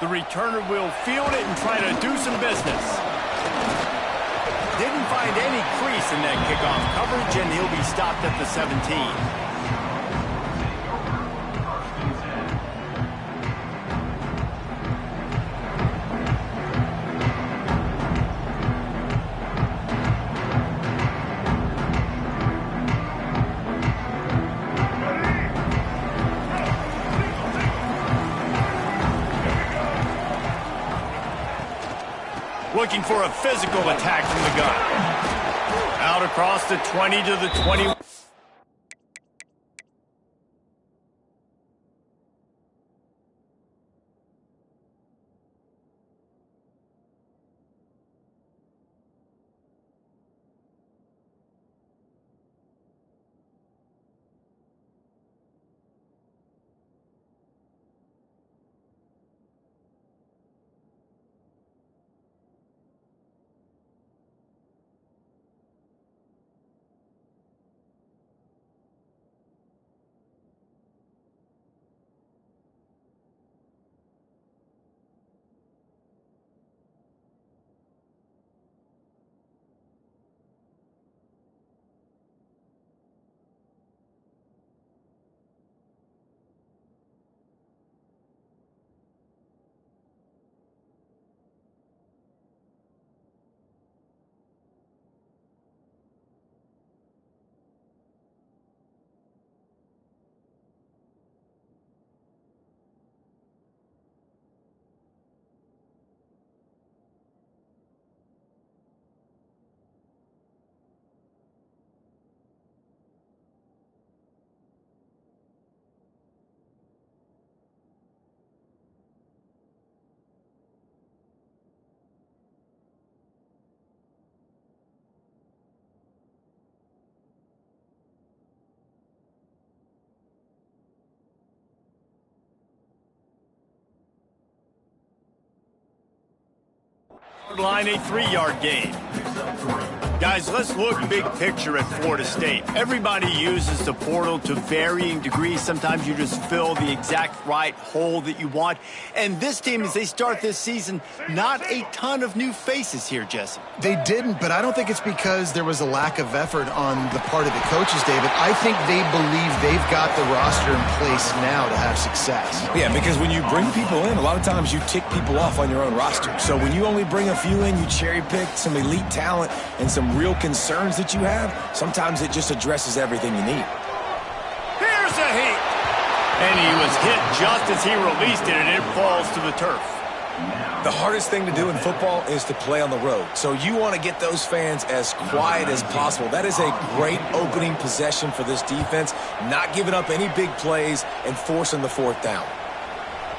The returner will field it and try to do some business. Didn't find any crease in that kickoff coverage, and he'll be stopped at the 17. Looking for a physical attack from the gun. Out across the 20 to the 20. Line, a 3-yard gain. Guys, let's look big picture at Florida State. Everybody uses the portal to varying degrees. Sometimes you just fill the exact right hole that you want. And this team, as they start this season, not a ton of new faces here, Jesse. They didn't, but I don't think it's because there was a lack of effort on the part of the coaches, David. I think they believe they've got the roster in place now to have success. Yeah, because when you bring people in, a lot of times you tick people off on your own roster. So when you only bring a few in, you cherry pick some elite talent and some real concerns that you have, sometimes it just addresses everything you need. Here's a hit. And he was hit just as he released it, and it falls to the turf. The hardest thing to do in football is to play on the road. So you want to get those fans as quiet as possible. That is a great opening possession for this defense, not giving up any big plays and forcing the 4th down.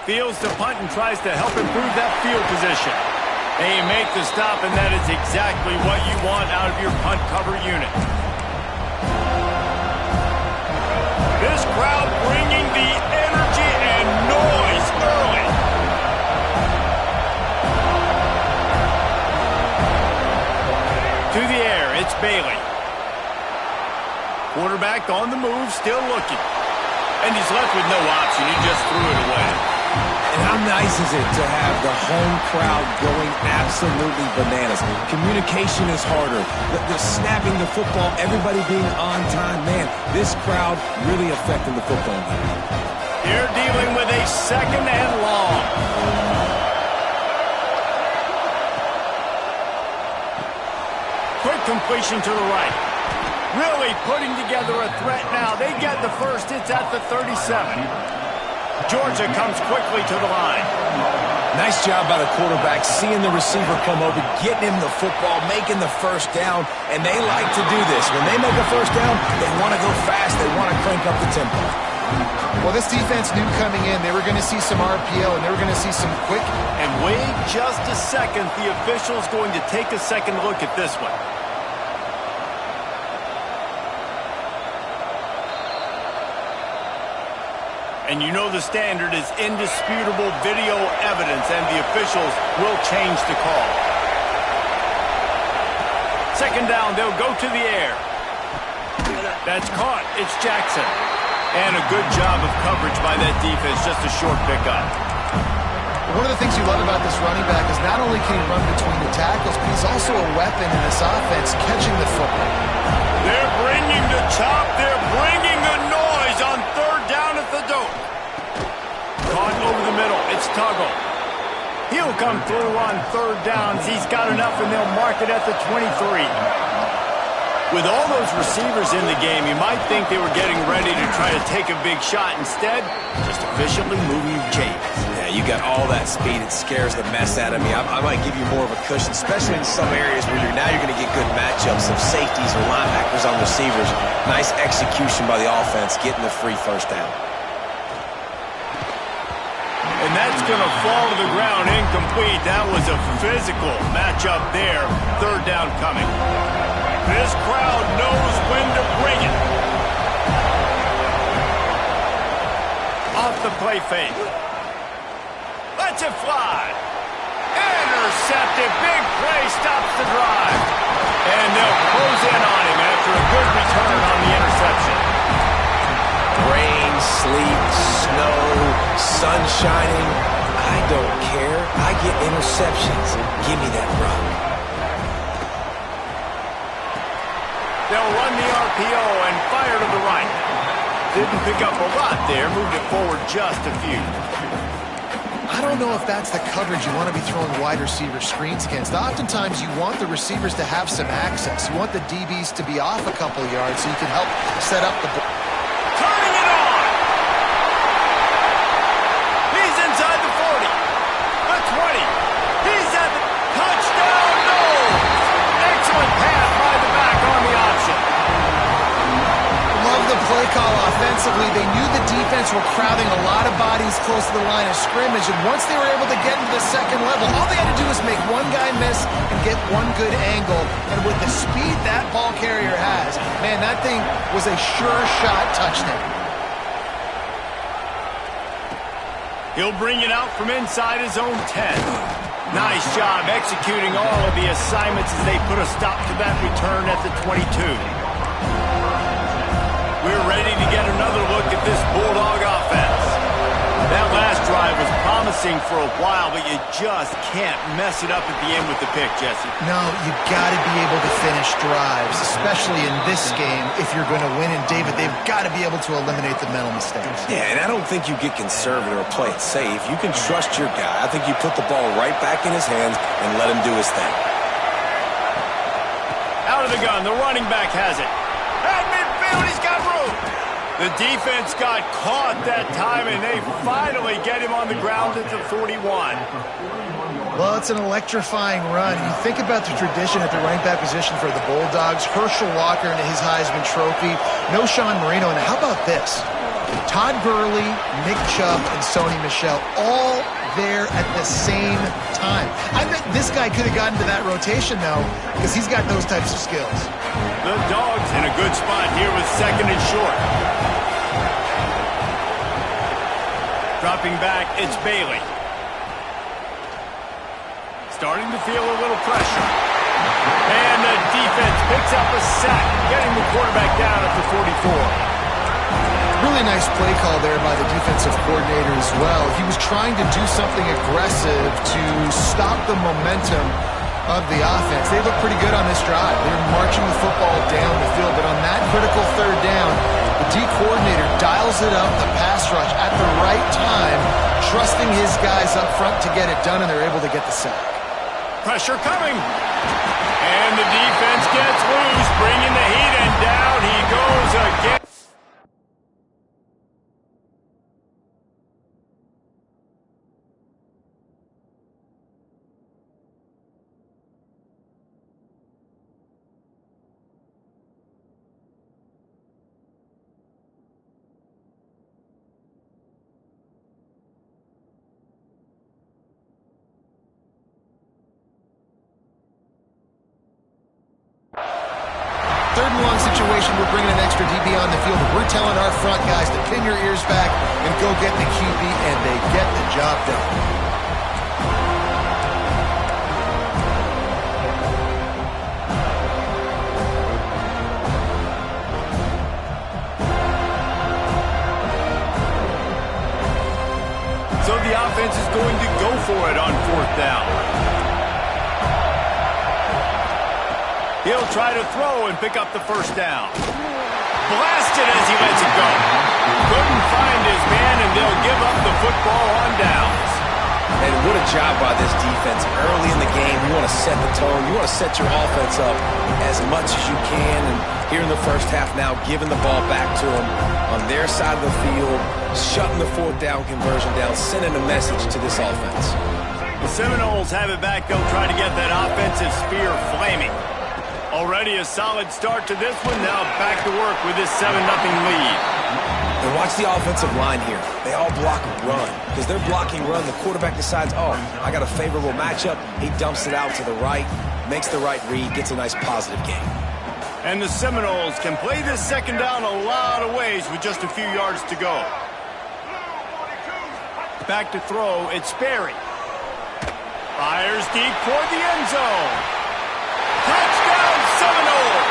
Fields to punt and tries to help improve that field position. They make the stop, and that is exactly what you want out of your punt cover unit. This crowd bringing the energy and noise early. To the air, it's Bailey. Quarterback on the move, still looking. And he's left with no option. He just threw it away. And how nice is it to have the home crowd going absolutely bananas? Communication is harder. The snapping the football, everybody being on time. Man, this crowd really affecting the football game. You're dealing with a 2nd and long. Quick completion to the right. Really putting together a threat now. They get the first. It's at the 37. Georgia comes quickly to the line. Nice job by the quarterback, seeing the receiver come over, getting him the football, making the first down, and they like to do this. When they make a first down, they want to go fast, they want to crank up the tempo. Well, this defense knew coming in they were going to see some RPO and they were going to see some quick. And wait just a second, the official's going to take a second look at this one. And you know the standard is indisputable video evidence, and the officials will change the call. 2nd down, they'll go to the air. That's caught. It's Jackson. And a good job of coverage by that defense, just a short pickup. One of the things you love about this running back is not only can he run between the tackles, but he's also a weapon in this offense, catching the football. They're bringing the chop. They're bringing the noise on third down at the dope. Caught over the middle. It's Tuggle. He'll come through on third downs. He's got enough, and they'll mark it at the 23. With all those receivers in the game, you might think they were getting ready to try to take a big shot. Instead, just efficiently moving the chains. Yeah, you got all that speed. It scares the mess out of me. I might give you more of a cushion, especially in some areas where you're going to get good matchups of safeties or linebackers on receivers. Nice execution by the offense, getting the free first down. And that's going to fall to the ground incomplete. That was a physical matchup there. Third down coming. This crowd knows when to bring it. Off the play fake. Lets it fly. Intercepted. Big play stops the drive. And they'll close in on him after a good return on the interception. Rain, sleet, snow, sun shining. I don't care. I get interceptions. Give me that rock. They'll run the RPO and fire to the right. Didn't pick up a lot there. Moved it forward just a few. I don't know if that's the coverage you want to be throwing wide receiver screens against. Oftentimes, you want the receivers to have some access. You want the DBs to be off a couple yards so you can help set up the ball. Turning it on! He's inside the 40. The 20. He's at the touchdown. No! Excellent pass by the back on the option. Love the play call offensively. They knew the defense were crowding a lot of bodies close to the line of scrimmage, and once they were able to get into the second level, all they had to do was make one guy miss and get one good angle. And with the speed that ball carrier has, man, that thing was a sure shot touchdown. He'll bring it out from inside his own 10. Nice job executing all of the assignments as they put a stop to that return at the 22. We're ready to get another look at this Bulldog offense. That last drive was promising for a while, but you just can't mess it up at the end with the pick, Jesse. No, you got to be able to finish drives, especially in this game if you're going to win. And David, they've got to be able to eliminate the mental mistakes. Yeah, and I don't think you get conservative or play it safe. You can trust your guy. I think you put the ball right back in his hands and let him do his thing. Out of the gun, the running back has it. At midfield, he's got room. The defense got caught that time, and they finally get him on the ground at the 41. Well, it's an electrifying run. You think about the tradition at the running back position for the Bulldogs. Herschel Walker and his Heisman Trophy. No Sean Marino. And how about this? Todd Gurley, Nick Chubb, and Sony Michel all there at the same time. I bet this guy could have gotten to that rotation, though, because he's got those types of skills. The Dogs in a good spot here with second and short. Dropping back, it's Bailey. Starting to feel a little pressure. And the defense picks up a sack, getting the quarterback down at the 44. Really nice play call there by the defensive coordinator as well. He was trying to do something aggressive to stop the momentum of the offense. They look pretty good on this drive. They're marching the football down the field, but on that critical third down, the D coordinator dials it up, the pass rush at the right time, trusting his guys up front to get it done, and they're able to get the sack. Pressure coming. And the defense gets loose, bringing the heat, and down he goes again. Third and long situation, we're bringing an extra DB on the field. We're telling our front guys to pin your ears back and go get the QB, and they get the job done. so the offense is going to go for it on 4th down. He'll try to throw and pick up the 1st down. Blasted as he lets it go. Couldn't find his man, and they'll give up the football on downs. And what a job by this defense. Early in the game, you want to set the tone. You want to set your offense up as much as you can. And here in the first half now, giving the ball back to them on their side of the field, shutting the 4th down conversion down, sending a message to this offense. The Seminoles have it back. They'll try to get that offensive spear flaming. Already a solid start to this one. Now back to work with this 7-0 lead. And watch the offensive line here. They all block run. Because they're blocking run, the quarterback decides, oh, I got a favorable matchup. He dumps it out to the right, makes the right read, gets a nice positive gain. And the Seminoles can play this 2nd down a lot of ways with just a few yards to go. Back to throw, it's Sperry. Fires deep toward the end zone. Touchdown, Seminoles!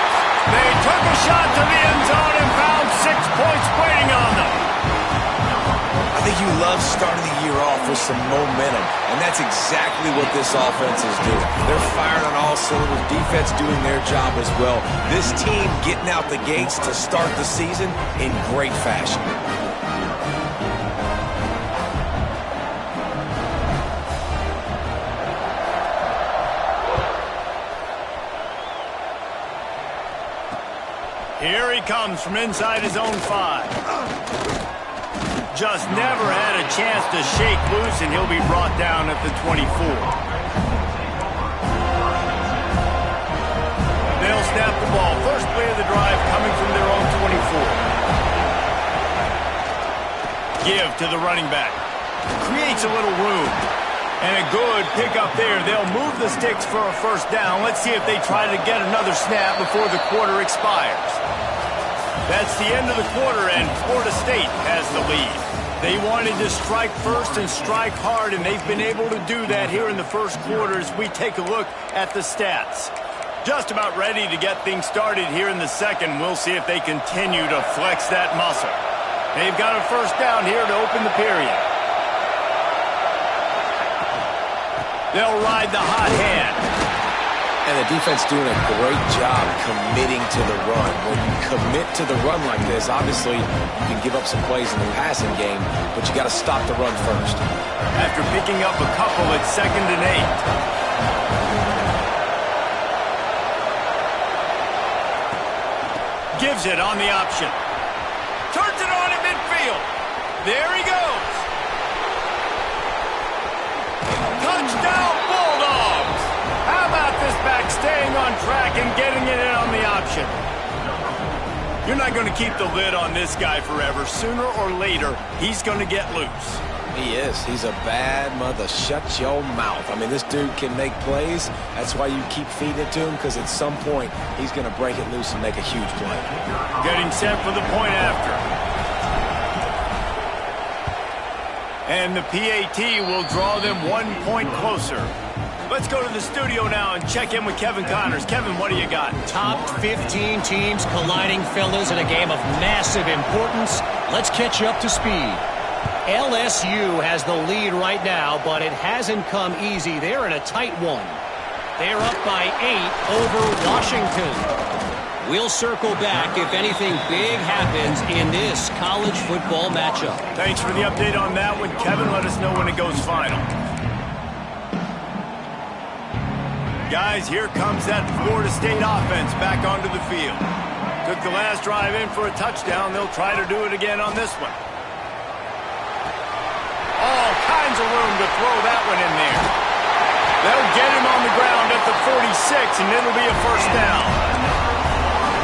They took a shot to the end zone and found 6 points waiting on them. I think you love starting the year off with some momentum, and that's exactly what this offense is doing. They're firing on all cylinders, defense doing their job as well. This team getting out the gates to start the season in great fashion. Here he comes from inside his own 5. Just never had a chance to shake loose, and he'll be brought down at the 24. They'll snap the ball. First play of the drive coming from their own 24. Give to the running back. Creates a little room. And a good pickup there. They'll move the sticks for a 1st down. Let's see if they try to get another snap before the quarter expires. That's the end of the quarter, and Florida State has the lead. They wanted to strike first and strike hard, and they've been able to do that here in the 1st quarter as we take a look at the stats. Just about ready to get things started here in the 2nd. We'll see if they continue to flex that muscle. They've got a 1st down here to open the period. They'll ride the hot hand. And the defense doing a great job committing to the run. When you commit to the run like this, obviously you can give up some plays in the passing game, but you got to stop the run first. After picking up a couple, it's 2nd and 8. Gives it on the option. Turns it on at midfield. There he goes. Touchdown, Bulldogs! How about this back staying on track and getting it in on the option? You're not going to keep the lid on this guy forever. Sooner or later, he's going to get loose. He is. He's a bad mother. Shut your mouth. I mean, this dude can make plays. That's why you keep feeding it to him, because at some point, he's going to break it loose and make a huge play. Getting set for the point after. And the PAT will draw them 1 point closer. Let's go to the studio now and check in with Kevin Connors. Kevin, what do you got? Top 15 teams colliding, fellas, in a game of massive importance. Let's catch you up to speed. LSU has the lead right now, but it hasn't come easy. They're in a tight one. They're up by 8 over Washington. We'll circle back if anything big happens in this college football matchup. Thanks for the update on that one, Kevin. Let us know when it goes final. Guys, here comes that Florida State offense back onto the field. Took the last drive in for a touchdown. They'll try to do it again on this one. All kinds of room to throw that one in there. They'll get him on the ground at the 46, and it'll be a 1st down.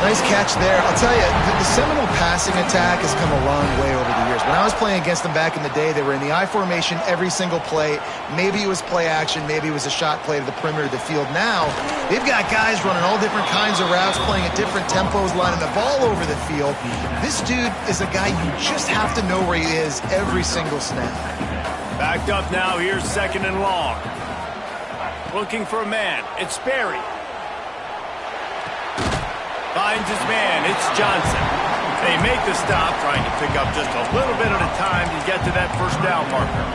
Nice catch there. I'll tell you, the Seminole passing attack has come a long way over the years. When I was playing against them back in the day, they were in the I formation every single play. Maybe it was play action. Maybe it was a shot play to the perimeter of the field. Now, they've got guys running all different kinds of routes, playing at different tempos, lining the ball over the field. This dude is a guy you just have to know where he is every single snap. Backed up now. Here's 2nd and long. Looking for a man. It's Sperry. Finds his man. It's Johnson. They make the stop, trying to pick up just a little bit at a time to get to that 1st down marker.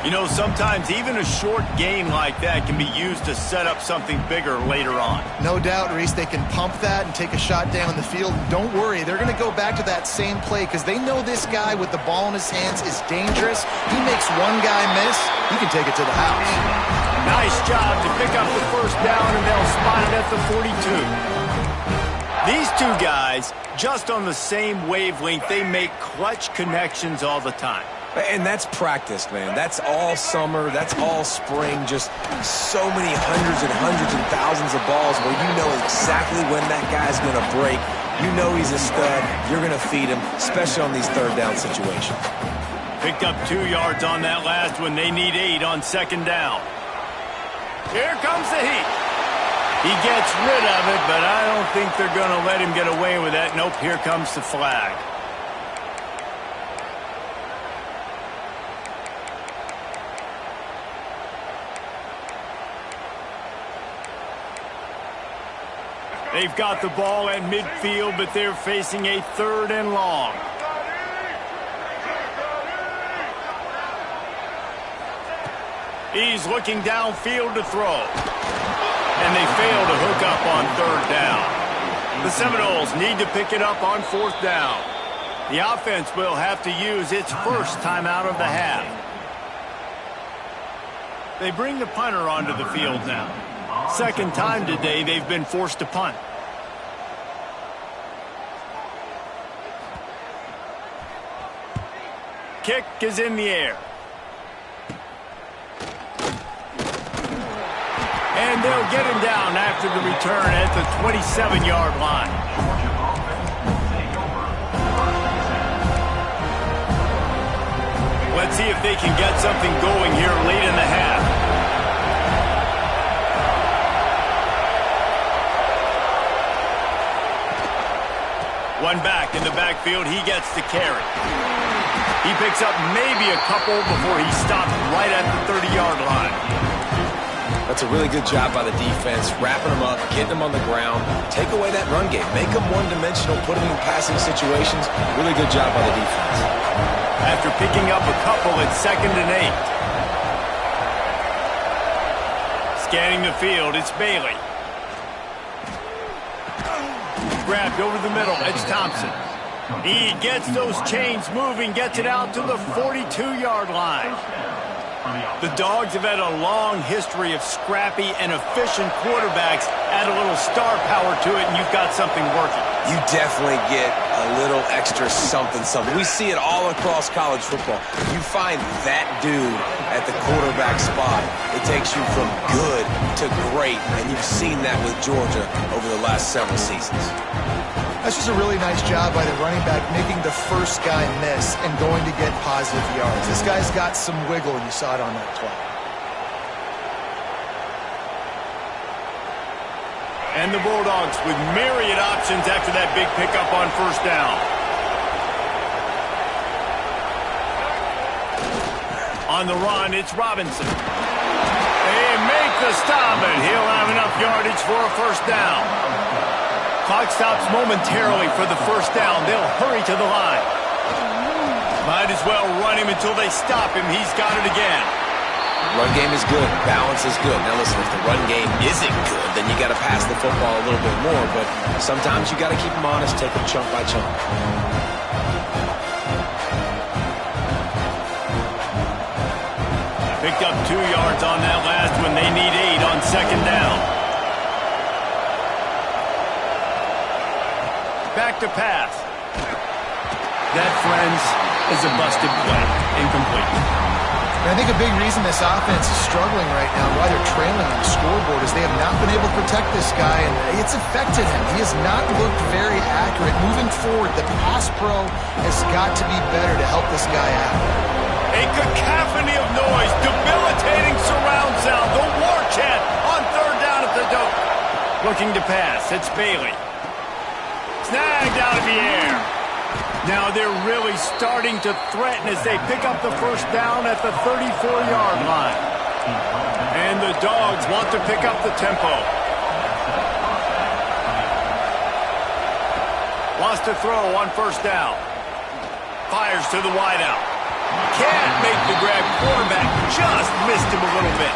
You know, sometimes even a short gain like that can be used to set up something bigger later on. No doubt, Reese, they can pump that and take a shot down the field. Don't worry, they're going to go back to that same play because they know this guy with the ball in his hands is dangerous. He makes one guy miss, he can take it to the house. Nice job to pick up the first down, and they'll spot it at the 42. These two guys, just on the same wavelength, they make clutch connections all the time. And that's practice, man. That's all summer. That's all spring. Just so many hundreds and thousands of balls where you know exactly when that guy's going to break. You know he's a stud. You're going to feed him, especially on these third down situations. Picked up 2 yards on that last one. They need 8 on second down. Here comes the heat. He gets rid of it, but I don't think they're going to let him get away with that. Nope, here comes the flag. They've got the ball at midfield, but they're facing a 3rd and long. He's looking downfield to throw. And they fail to hook up on 3rd down. The Seminoles need to pick it up on 4th down. The offense will have to use its first timeout of the half. They bring the punter onto the field now. Second time today they've been forced to punt. Kick is in the air. And they'll get him down after the return at the 27-yard line. Let's see if they can get something going here late in the half. One back in the backfield. He gets the carry. He picks up maybe a couple before he stops right at the 30-yard line. That's a really good job by the defense, wrapping them up, getting them on the ground, take away that run game, make them one-dimensional, put them in passing situations. Really good job by the defense. After picking up a couple, it's 2nd and 8. Scanning the field, it's Bailey. Grabbed over the middle, it's Thompson. He gets those chains moving, gets it out to the 42-yard line. The Dogs have had a long history of scrappy and efficient quarterbacks. Add a little star power to it, and you've got something working. You definitely get a little extra something. We see it all across college football. You find that dude at the quarterback spot, it takes you from good to great, and you've seen that with Georgia over the last several seasons. That's just a really nice job by the running back, making the first guy miss and going to get positive yards. This guy's got some wiggle, and you saw it on that play. And the Bulldogs with myriad options after that big pickup on 1st down. On the run, it's Robinson. They make the stop, and he'll have enough yardage for a 1st down. Clock stops momentarily for the 1st down. They'll hurry to the line. Might as well run him until they stop him. He's got it again. Run game is good. Balance is good. Now listen, if the run game isn't good, then you got to pass the football a little bit more. But sometimes you got to keep them honest, take them chunk by chunk. Picked up 2 yards on that last one. They need 8 on 2nd down. Back to pass. That, friends, is a busted play. Incomplete. And I think a big reason this offense is struggling right now, why they're trailing on the scoreboard, is they have not been able to protect this guy, and it's affected him. He has not looked very accurate. Moving forward, the pass pro has got to be better to help this guy out. A cacophony of noise, debilitating surround sound, the war chant on 3rd down at the dope. Looking to pass, it's Bailey. Snagged out of the air. Now they're really starting to threaten as they pick up the 1st down at the 34-yard line. And the Dogs want to pick up the tempo. Wants to throw on 1st down. Fires to the wideout. Can't make the grab. Quarterback just missed him a little bit.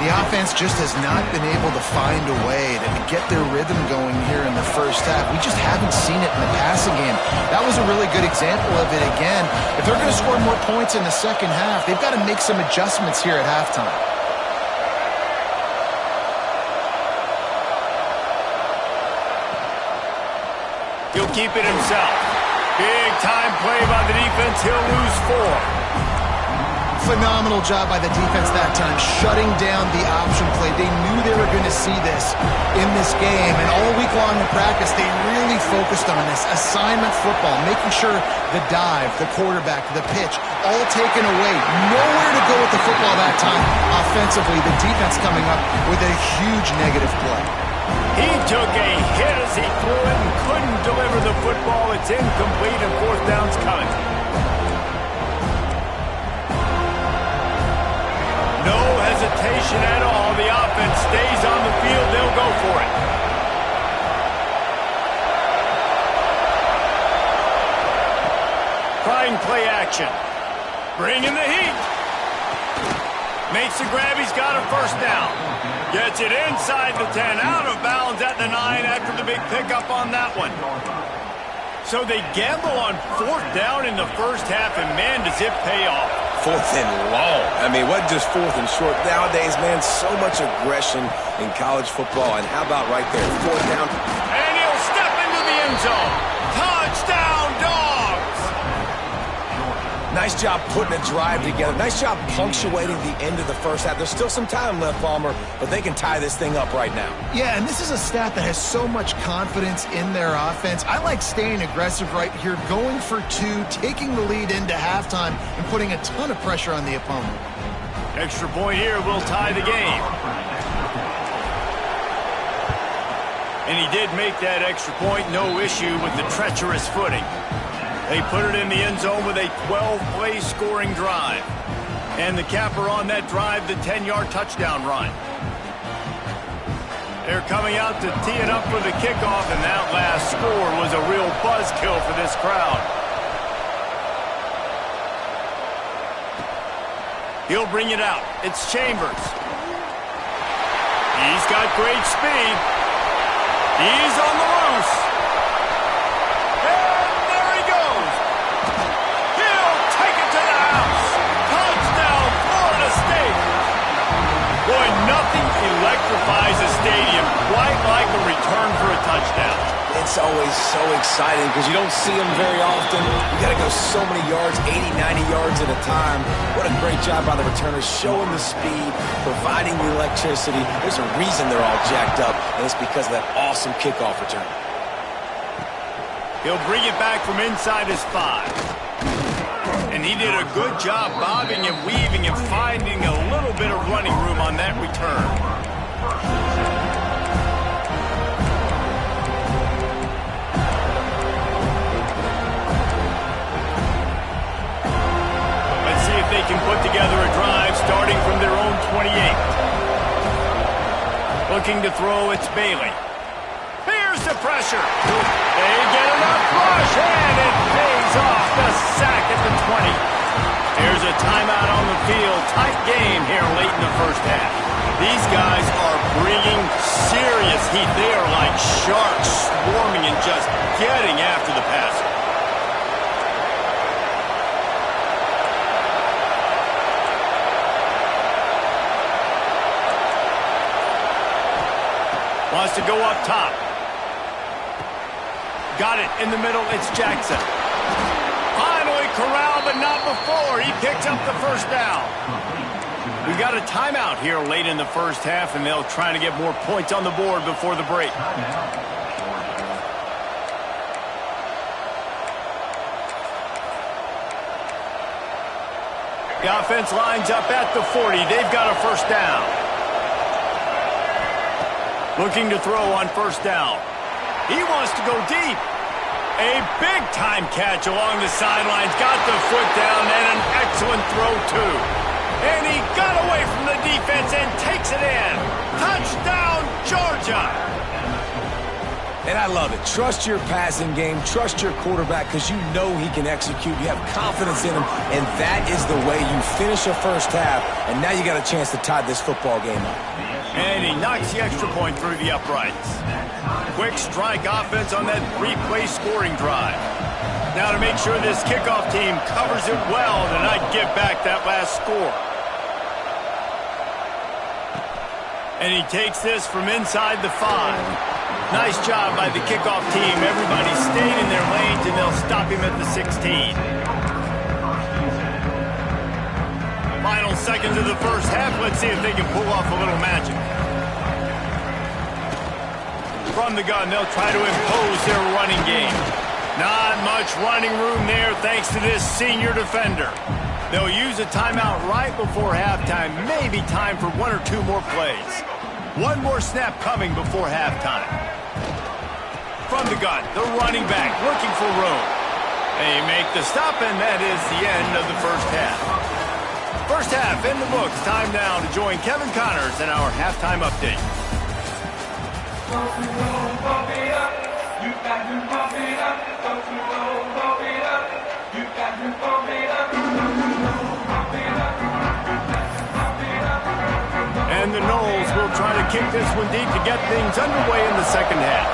The offense just has not been able to find a way to get their rhythm going here in the first half. We just haven't seen it in the passing game. That was a really good example of it again. If they're going to score more points in the second half, they've got to make some adjustments here at halftime. He'll keep it himself. Big time play by the defense. He'll lose 4. Phenomenal job by the defense that time, shutting down the option play. They knew they were going to see this in this game, and all week long in practice, they really focused on this assignment football, making sure the dive, the quarterback, the pitch, all taken away. Nowhere to go with the football that time. Offensively, the defense coming up with a huge negative play. He took a hit as he threw it and couldn't deliver the football. It's incomplete and 4th down's coming. No hesitation at all. The offense stays on the field. They'll go for it. Trying play action. Bringing the heat. Makes the grab. He's got a 1st down. Gets it inside the 10. Out of bounds at the 9 after the big pickup on that one. So they gamble on 4th down in the first half, and man, does it pay off. 4th and long. I mean, what just 4th and short? Nowadays, man, so much aggression in college football. And how about right there, 4th down? And he'll step into the end zone. Touchdown, Dogs! Nice job putting a drive together. Nice job punctuating the end of the first half. There's still some time left, Palmer, but they can tie this thing up right now. Yeah, and this is a staff that has so much confidence in their offense. I like staying aggressive right here, going for 2, taking the lead into halftime, and putting a ton of pressure on the opponent. Extra point here will tie the game. And he did make that extra point, no issue with the treacherous footing. They put it in the end zone with a 12-play scoring drive. And the capper on that drive, the 10-yard touchdown run. They're coming out to tee it up for the kickoff, and that last score was a real buzzkill for this crowd. He'll bring it out. It's Chambers. He's got great speed. He's on the loose. And there he goes. He'll take it to the house. Touchdown, Florida State. Boy, nothing electrifies a stadium quite like a return for a touchdown. It's always so exciting because you don't see them very often. You got to go so many yards, 80, 90 yards at a time. What a great job by the returners, showing the speed, providing the electricity. There's a reason they're all jacked up, and it's because of that awesome kickoff return. He'll bring it back from inside his 5. And he did a good job bobbing and weaving and finding a little bit of running room on that return. They can put together a drive starting from their own 28. Looking to throw, it's Bailey. Here's the pressure. They get enough rush, and it pays off the sack at the 20. There's a timeout on the field. Tight game here late in the first half. These guys are bringing serious heat. They are like sharks swarming and just getting after the passer. Wants to go up top. Got it in the middle. It's Jackson. Finally corralled, but not before. He picked up the 1st down. We've got a timeout here late in the first half, and they'll try to get more points on the board before the break. The offense lines up at the 40. They've got a 1st down. Looking to throw on 1st down. He wants to go deep. A big-time catch along the sidelines. Got the foot down and an excellent throw, too. And he got away from the defense and takes it in. Touchdown, Georgia. And I love it. Trust your passing game. Trust your quarterback because you know he can execute. You have confidence in him, and that is the way you finish a first half, and now you got a chance to tie this football game up. And he knocks the extra point through the uprights. Quick strike offense on that three-play scoring drive. Now to make sure this kickoff team covers it well to not give back that last score. And he takes this from inside the 5. Nice job by the kickoff team. Everybody stayed in their lanes, and they'll stop him at the 16. Final seconds of the first half. Let's see if they can pull off a little magic. From the gun, they'll try to impose their running game. Not much running room there thanks to this senior defender. They'll use a timeout right before halftime. Maybe time for 1 or 2 more plays. One more snap coming before halftime. From the gun, the running back looking for room. They make the stop, and that is the end of the first half. First half in the books. Time now to join Kevin Connors in our halftime update. And the Noles will try to kick this one deep to get things underway in the second half.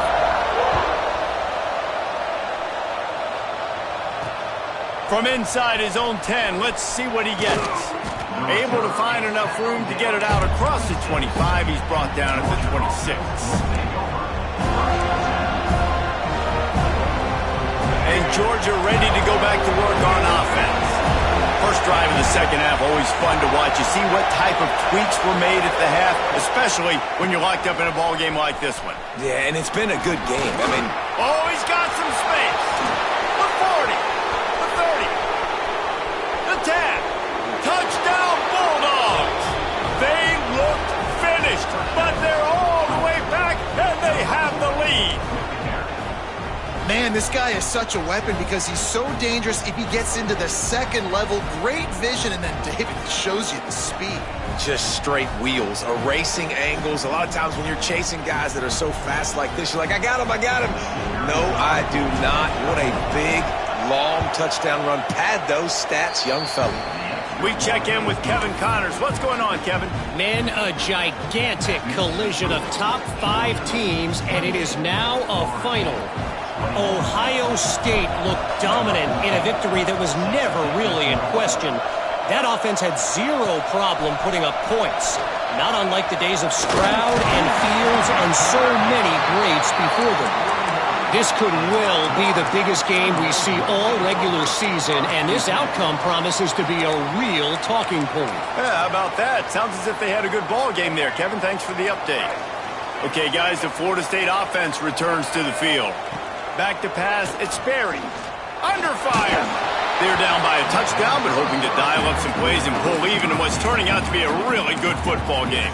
From inside his own 10, let's see what he gets. Able to find enough room to get it out across the 25. He's brought down at the 26. And Georgia ready to go back to work on offense. First drive of the second half, always fun to watch. You see what type of tweaks were made at the half, especially when you're locked up in a ball game like this one. Yeah, and it's been a good game. I mean, oh, he's got some space. The 40, the 30, the 10. Touchdown Bulldogs. They looked finished, but they're all the way back, and they have the lead. Man, this guy is such a weapon because he's so dangerous if he gets into the second level. Great vision, and then David shows you the speed. Just straight wheels, erasing angles. A lot of times when you're chasing guys that are so fast like this, you're like, I got him, I got him. No, I do not. What a big, long touchdown run. Pad those stats, young fella. We check in with Kevin Connors. What's going on, Kevin? Men, a gigantic collision of top 5 teams, and it is now a final. Ohio State looked dominant in a victory that was never really in question. That offense had zero problem putting up points, not unlike the days of Stroud and Fields and so many greats before them. This could well be the biggest game we see all regular season, and this outcome promises to be a real talking point. Yeah, how about that? Sounds as if they had a good ball game there. Kevin, thanks for the update. Okay, guys, the Florida State offense returns to the field. Back to pass, it's Sperry. Under fire. They're down by a touchdown, but hoping to dial up some plays and pull even in what's turning out to be a really good football game.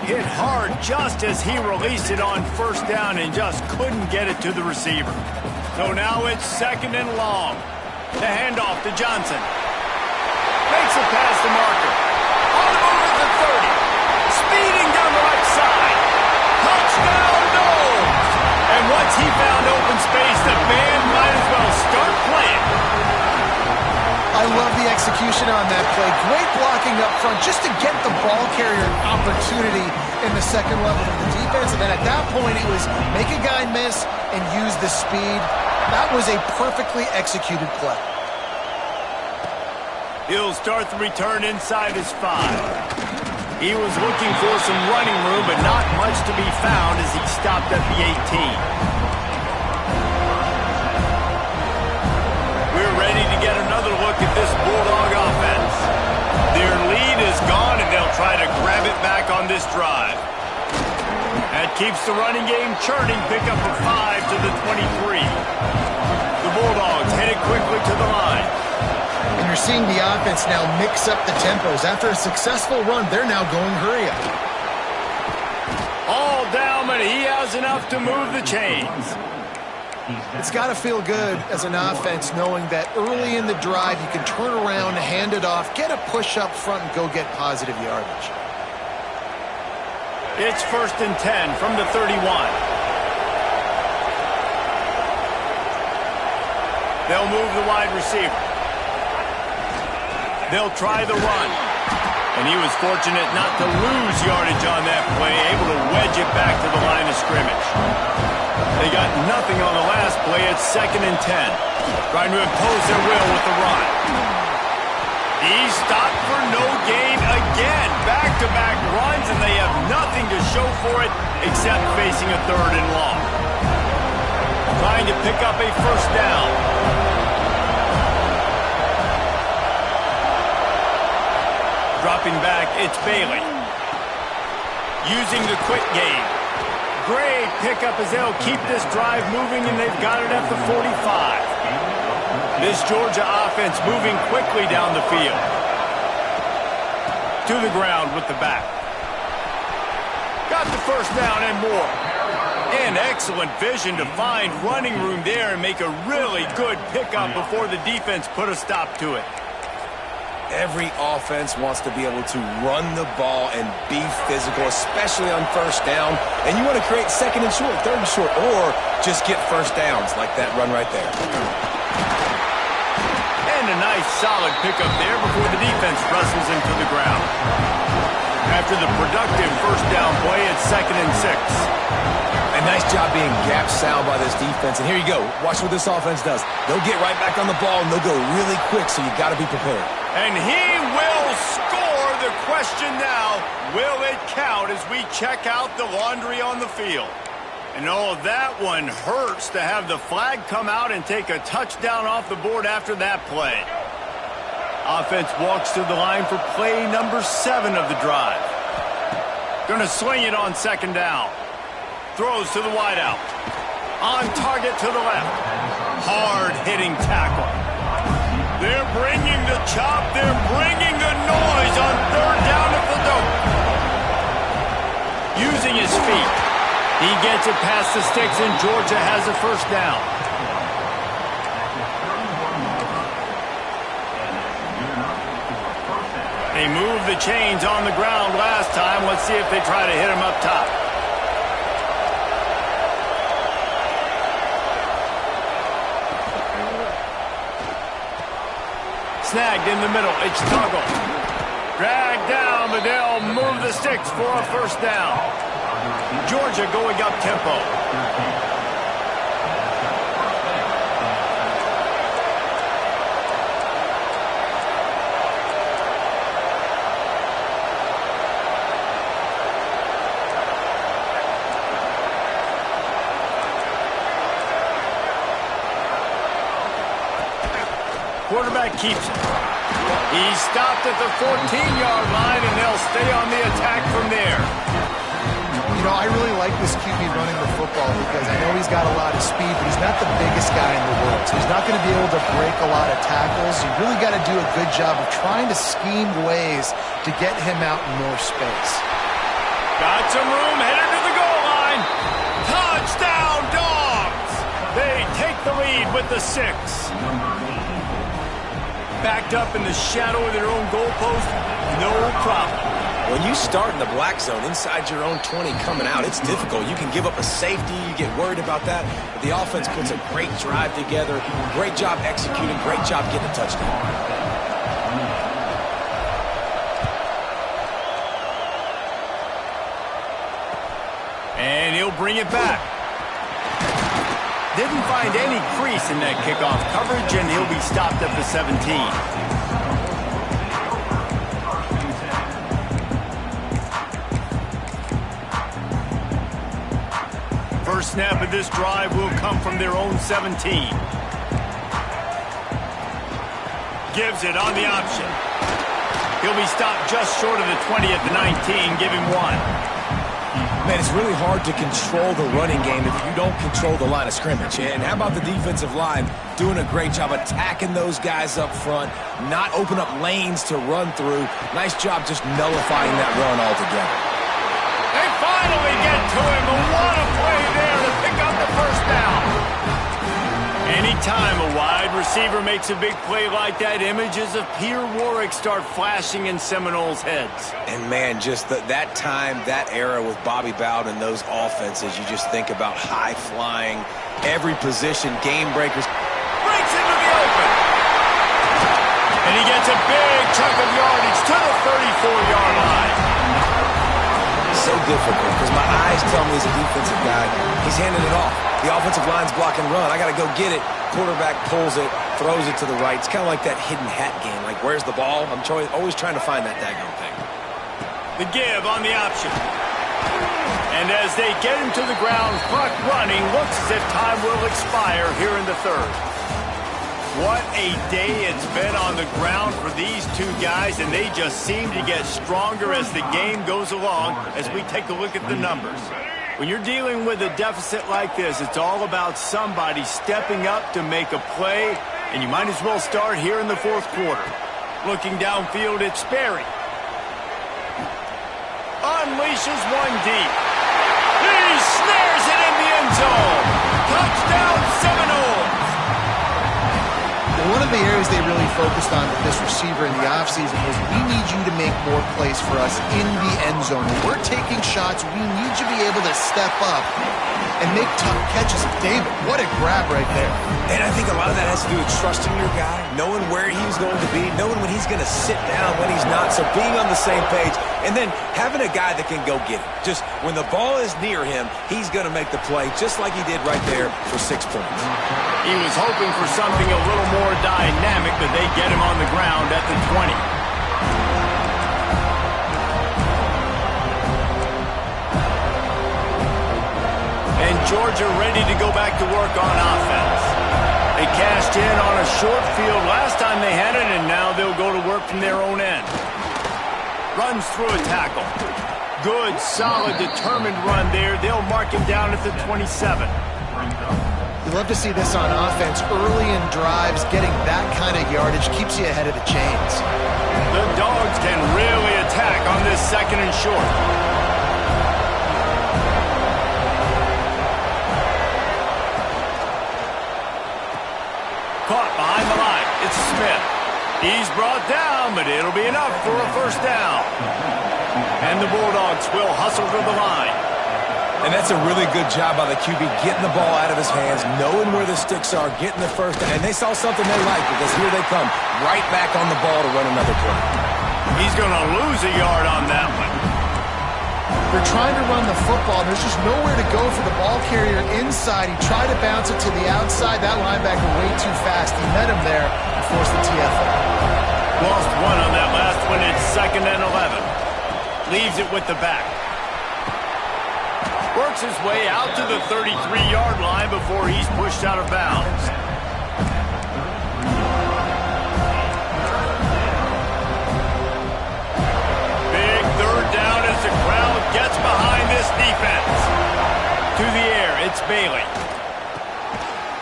Hit hard just as he released it on first down and just couldn't get it to the receiver. So now it's second and long. The handoff to Johnson. Makes a pass to Marker. On the move at the 30. Speeding down the right side. Touchdown, Noles! And once he found open space, the band might as well start playing. I love the execution on that play. Great blocking up front just to get the ball carrier opportunity in the second level of the defense. And then at that point, it was make a guy miss and use the speed. That was a perfectly executed play. He'll start the return inside his 5. He was looking for some running room, but not much to be found as he stopped at the 18. We're ready to get another look at this Bulldog offense. Their lead is gone, and they'll try to grab it back on this drive. That keeps the running game churning. Pick up a 5 to the 23. The Bulldogs headed quickly to the line. And you're seeing the offense now mix up the tempos. After a successful run, they're now going hurry up. All down, but he has enough to move the chains. It's got to feel good as an offense knowing that early in the drive you can turn around, hand it off, get a push up front, and go get positive yardage. It's 1st and 10 from the 31. They'll move the wide receiver. They'll try the run. And he was fortunate not to lose yardage on that play, able to wedge it back to the line of scrimmage. They got nothing on the last play. It's 2nd and 10. Trying to impose their will with the run. He's stopped for no gain again. Back-to-back runs, and they have nothing to show for it except facing a 3rd and long. Trying to pick up a 1st down. Dropping back, it's Bailey. Using the quick game. Great pickup as they'll keep this drive moving, and they've got it at the 45. This Georgia offense moving quickly down the field. To the ground with the back. Got the 1st down and more. And excellent vision to find running room there and make a really good pickup before the defense put a stop to it. Every offense wants to be able to run the ball and be physical, especially on 1st down. And you want to create 2nd and short, 3rd and short, or just get 1st downs like that run right there. And a nice solid pickup there before the defense wrestles him to the ground. After the productive 1st down play, it's 2nd and 6. A nice job being gap sound by this defense. And here you go. Watch what this offense does. They'll get right back on the ball, and they'll go really quick, so you got to be prepared. And he will score. The question now, will it count as we check out the laundry on the field? And oh, that one hurts to have the flag come out and take a touchdown off the board after that play. Offense walks to the line for play number 7 of the drive. Going to sling it on 2nd down. Throws to the wideout. On target to the left. Hard-hitting tackle. They're bringing the chop. They're bringing the noise on 3rd down at the dope. Using his feet. He gets it past the sticks, and Georgia has a 1st down. They moved the chains on the ground last time. Let's see if they try to hit him up top. Snagged in the middle. It's Tuggle. Dragged down, but they'll move the sticks for a 1st down. Georgia going up tempo. Quarterback keeps it. He's stopped at the 14-yard line, and they'll stay on the attack from there. You know, I really like this QB running the football because I know he's got a lot of speed, but he's not the biggest guy in the world. So he's not going to be able to break a lot of tackles. You really got to do a good job of trying to scheme ways to get him out in more space. Got some room, headed to the goal line. Touchdown, Dogs! They take the lead with the 6. Backed up in the shadow of their own goalpost, no problem. When you start in the black zone inside your own 20 coming out, it's difficult. You can give up a safety. You get worried about that. But the offense puts a great drive together. Great job executing. Great job getting a touchdown. And he'll bring it back. Didn't find any crease in that kickoff coverage, and he'll be stopped at the 17. First snap of this drive will come from their own 17. Gives it on the option. He'll be stopped just short of the 20 at the 19. Give him 1. Man, it's really hard to control the running game if you don't control the line of scrimmage. And how about the defensive line doing a great job attacking those guys up front, not open up lanes to run through. Nice job just nullifying that run altogether. They finally get to him, but what a play there to pick up the 1st down. Anytime a wide receiver makes a big play like that, images of Peter Warwick start flashing in Seminoles' heads. And, man, just that time, that era with Bobby Bowden and those offenses, you just think about high-flying, every position, game breakers. Breaks into the chunk of yardage to the 34-yard line. So difficult because my eyes tell me he's a defensive guy. He's handing it off. The offensive line's block and run. I got to go get it. Quarterback pulls it, throws it to the right. It's kind of like that hidden hat game. Like, where's the ball? I'm always trying to find that daggone thing. The give on the option. And as they get him to the ground, clock running, looks as if time will expire here in the third. What a day it's been on the ground for these two guys, and they just seem to get stronger as the game goes along as we take a look at the numbers. When you're dealing with a deficit like this, it's all about somebody stepping up to make a play, and you might as well start here in the fourth quarter. Looking downfield, it's Sperry. Unleashes one deep. He snares it in the end zone. Touchdown Seminoles. One of the areas they really focused on with this receiver in the offseason was we need you to make more plays for us in the end zone. When we're taking shots, we need you to be able to step up and make tough catches. David, what a grab right there. And I think a lot of that has to do with trusting your guy, knowing where he's going to be, knowing when he's going to sit down, when he's not, so being on the same page, and then having a guy that can go get it. Just when the ball is near him, he's going to make the play, just like he did right there for 6 points. He was hoping for something a little more dynamic, but they get him on the ground at the 20. And Georgia ready to go back to work on offense. They cashed in on a short field last time they had it, and now they'll go to work from their own end. Runs through a tackle. Good, solid, determined run there. They'll mark him down at the 27. You love to see this on offense. Early in drives, getting that kind of yardage keeps you ahead of the chains. The Dogs can really attack on this second and short. Caught behind the line. It's Smith. He's brought down, but it'll be enough for a first down. And the Bulldogs will hustle to the line. And that's a really good job by the QB, getting the ball out of his hands, knowing where the sticks are, getting the first down. And they saw something they liked because here they come, right back on the ball to run another play. He's going to lose a yard on that one. They're trying to run the football. There's just nowhere to go for the ball carrier inside. He tried to bounce it to the outside. That linebacker way too fast. He met him there and forced the TFL. Lost one on that last one. It's 2nd and 11. Leaves it with the back. Works his way out to the 33-yard line before he's pushed out of bounds. Big third down as the crowd gets behind this defense. To the air, it's Bailey.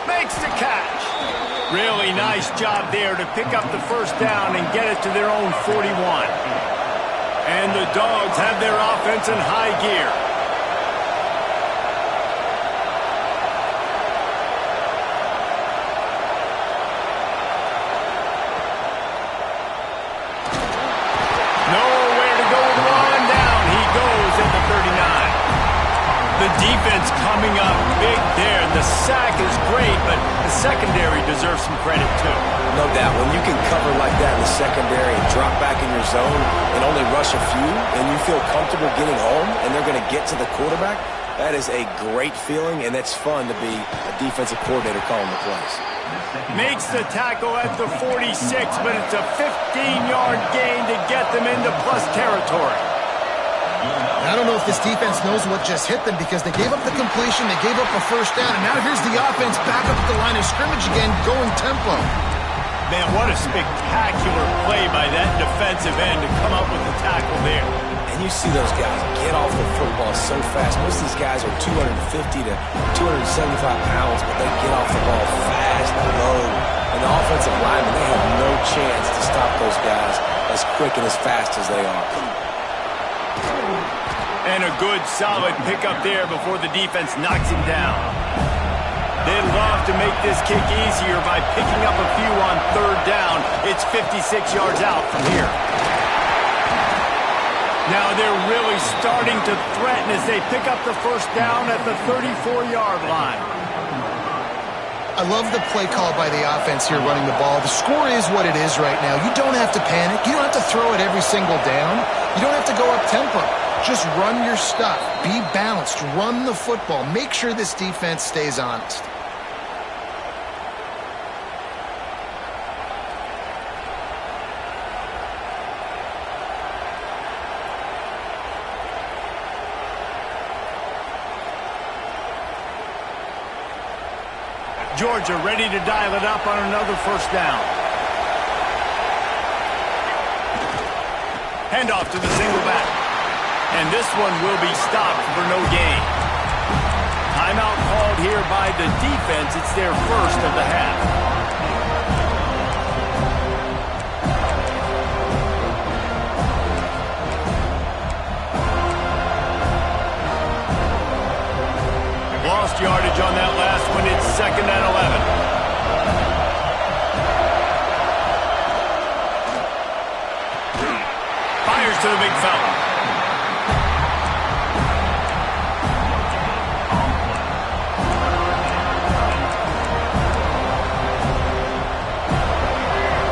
Makes the catch. Really nice job there to pick up the first down and get it to their own 41. And the Dogs have their offense in high gear. The defense coming up big there. The sack is great, but the secondary deserves some credit too. No doubt. When you can cover like that in the secondary and drop back in your zone and only rush a few, and you feel comfortable getting home, and they're going to get to the quarterback, that is a great feeling, and it's fun to be a defensive coordinator calling the plays. Makes the tackle at the 46, but it's a 15-yard gain to get them into plus territory. I don't know if this defense knows what just hit them because they gave up the completion, they gave up a first down, and now here's the offense back up at the line of scrimmage again, going tempo. Man, what a spectacular play by that defensive end to come up with the tackle there. And you see those guys get off the football so fast. Most of these guys are 250 to 275 pounds, but they get off the ball fast, low. And the offensive linemen, they have no chance to stop those guys as quick and as fast as they are. And a good, solid pickup there before the defense knocks him down. They'd love to make this kick easier by picking up a few on third down. It's 56 yards out from here. Now they're really starting to threaten as they pick up the first down at the 34-yard line. I love the play call by the offense here running the ball. The score is what it is right now. You don't have to panic. You don't have to throw it every single down. You don't have to go up tempo. Just run your stuff. Be balanced. Run the football. Make sure this defense stays honest. Georgia ready to dial it up on another first down. Handoff to the single back. And this one will be stopped for no gain. Timeout called here by the defense. It's their first of the half. Lost yardage on that last one. It's 2nd and 11. Fires to the big fountain.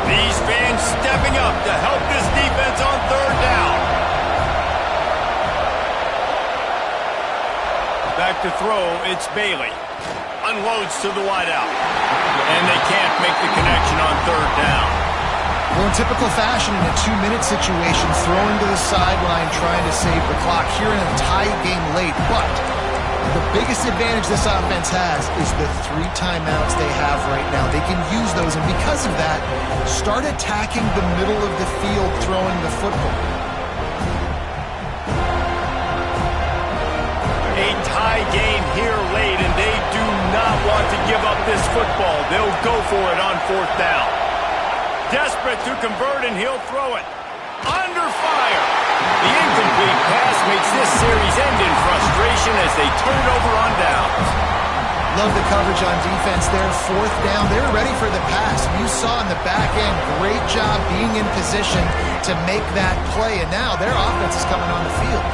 These fans stepping up to help this defense on 3rd down. Back to throw, it's Bailey. Unloads to the wideout. And they can't make the connection on 3rd down. Well, in typical fashion, in a 2-minute situation, throwing to the sideline, trying to save the clock. Here in a tie game late, but the biggest advantage this offense has is the 3 timeouts they have right now. They can use those, and because of that, start attacking the middle of the field throwing the football. A tie game here late, and they do not want to give up this football. They'll go for it on 4th down. Desperate to convert, and he'll throw it. Under fire. The incomplete pass makes this series end in frustration as they turn it over on downs. Love the coverage on defense there. 4th down. They're ready for the pass. You saw in the back end, great job being in position to make that play, and now their offense is coming on the field.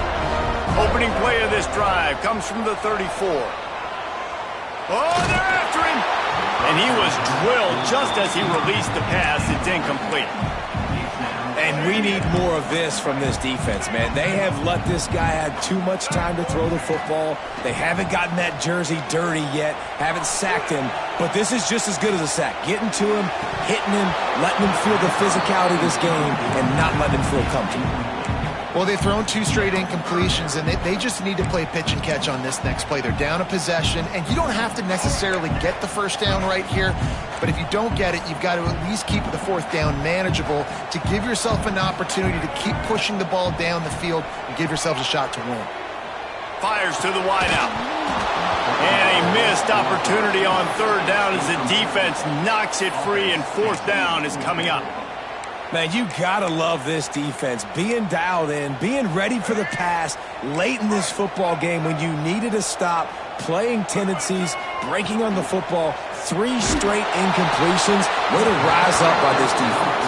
Opening play of this drive comes from the 34. Oh, they're after him! And he was drilled just as he released the pass. It's incomplete. And we need more of this from this defense, man. They have let this guy have too much time to throw the football. They haven't gotten that jersey dirty yet, haven't sacked him. But this is just as good as a sack. Getting to him, hitting him, letting him feel the physicality of this game, and not letting him feel comfortable. Well, they've thrown 2 straight incompletions, and they just need to play pitch and catch on this next play. They're down a possession, and you don't have to necessarily get the 1st down right here, but if you don't get it, you've got to at least keep the 4th down manageable to give yourself an opportunity to keep pushing the ball down the field and give yourselves a shot to win. Fires to the wideout. And a missed opportunity on 3rd down as the defense knocks it free, and 4th down is coming up. Man, you gotta love this defense. Being dialed in, being ready for the pass late in this football game when you needed to stop, playing tendencies, breaking on the football, 3 straight incompletions. Way to rise up by this defense.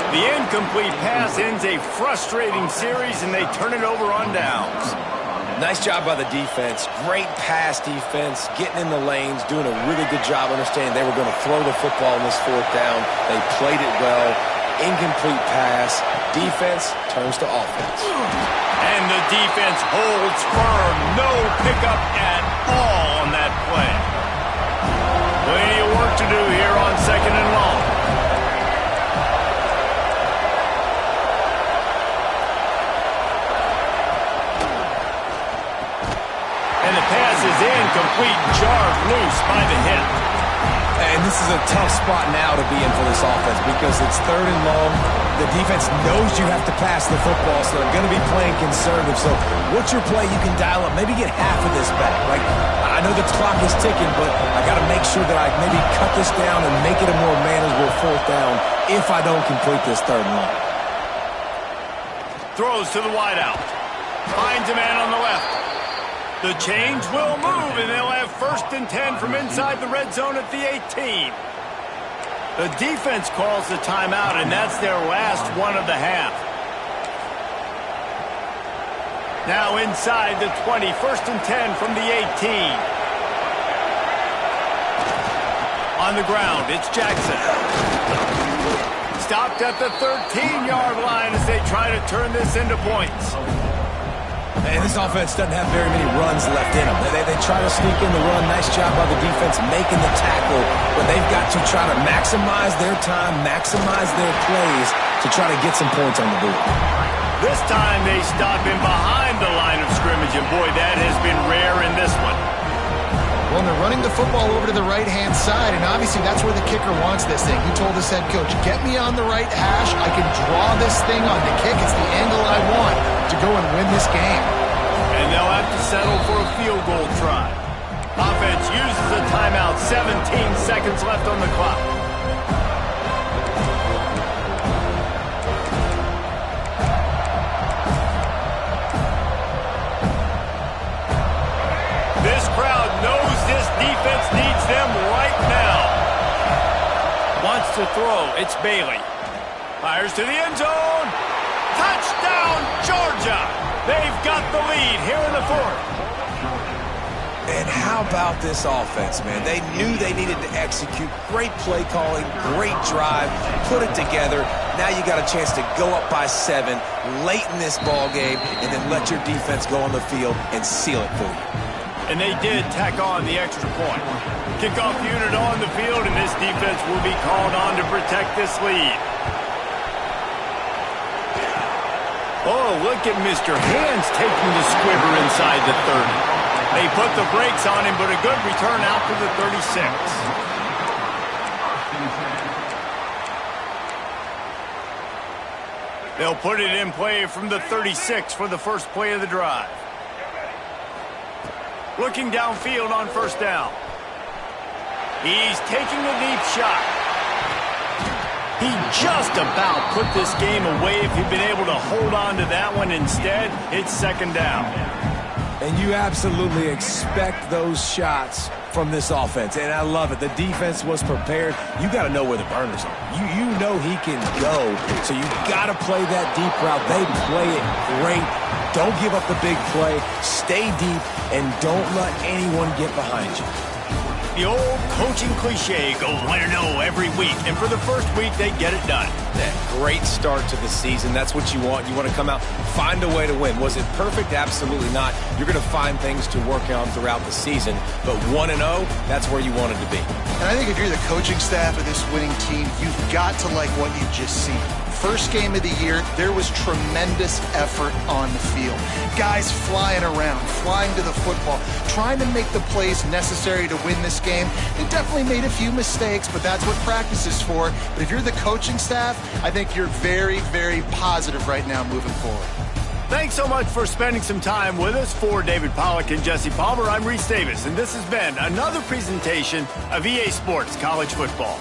The incomplete pass ends a frustrating series, and they turn it over on downs. Nice job by the defense. Great pass defense, getting in the lanes, doing a really good job understanding they were going to throw the football in this 4th down. They played it well. Incomplete pass. Defense turns to offense. And the defense holds firm. No pickup at all on that play. Plenty of work to do here on 2nd and long. And the pass is incomplete, jarred loose by the hip. And this is a tough spot now to be in for this offense because it's 3rd and long. The defense knows you have to pass the football, so they're going to be playing conservative. So what's your play you can dial up? Maybe get half of this back. Like, I know the clock is ticking, but I got to make sure that I maybe cut this down and make it a more manageable 4th down if I don't complete this 3rd and long. Throws to the wideout. Finds a man on the left. The change will move, and they'll have 1st and 10 from inside the red zone at the 18. The defense calls the timeout, and that's their last one of the half. Now inside the 20, 1st and 10 from the 18. On the ground, it's Jackson. Stopped at the 13-yard line as they try to turn this into points. And this offense doesn't have very many runs left in them. They try to sneak in the run. Nice job by the defense making the tackle. But they've got to try to maximize their time, maximize their plays to try to get some points on the board. This time they stop him behind the line of scrimmage, and boy, that has been rare in this one. Well, they're running the football over to the right-hand side, and obviously that's where the kicker wants this thing. He told his head coach, get me on the right hash. I can draw this thing on the kick. It's the angle I want to go and win this game. And they'll have to settle for a field goal try. Offense uses a timeout, 17 seconds left on the clock. This crowd knows this defense needs them right now. Wants to throw. It's Bailey. Fires to the end zone. Touchdown, Georgia. They've got the lead here in the fourth. And how about this offense, man? They knew they needed to execute. Great play calling, great drive, put it together. Now you got a chance to go up by 7 late in this ball game and then let your defense go on the field and seal it for you. And they did tack on the extra point. Kickoff unit on the field, and this defense will be called on to protect this lead. Oh, look at Mr. Hands taking the squibber inside the 30. They put the brakes on him, but a good return out to the 36. They'll put it in play from the 36 for the first play of the drive. Looking downfield on first down. He's taking a deep shot. He just about put this game away if he'd been able to hold on to that one. Instead, it's second down. And you absolutely expect those shots from this offense, and I love it. The defense was prepared. You got to know where the burners are. You know he can go, so you got to play that deep route. They play it great. Don't give up the big play. Stay deep, and don't let anyone get behind you. The old coaching cliche, go 1-0 every week, and for the first week, they get it done. That great start to the season. That's what you want. You want to come out, find a way to win. Was it perfect? Absolutely not. You're going to find things to work on throughout the season, but 1-0, that's where you wanted to be. And I think if you're the coaching staff of this winning team, you've got to like what you just see. First game of the year, there was tremendous effort on the field. Guys flying around, flying to the football, trying to make the plays necessary to win this game. They definitely made a few mistakes, but that's what practice is for. But if you're the coaching staff, I think you're very, very positive right now moving forward. Thanks so much for spending some time with us. For David Pollack and Jesse Palmer, I'm Reese Davis, and this has been another presentation of EA Sports College Football.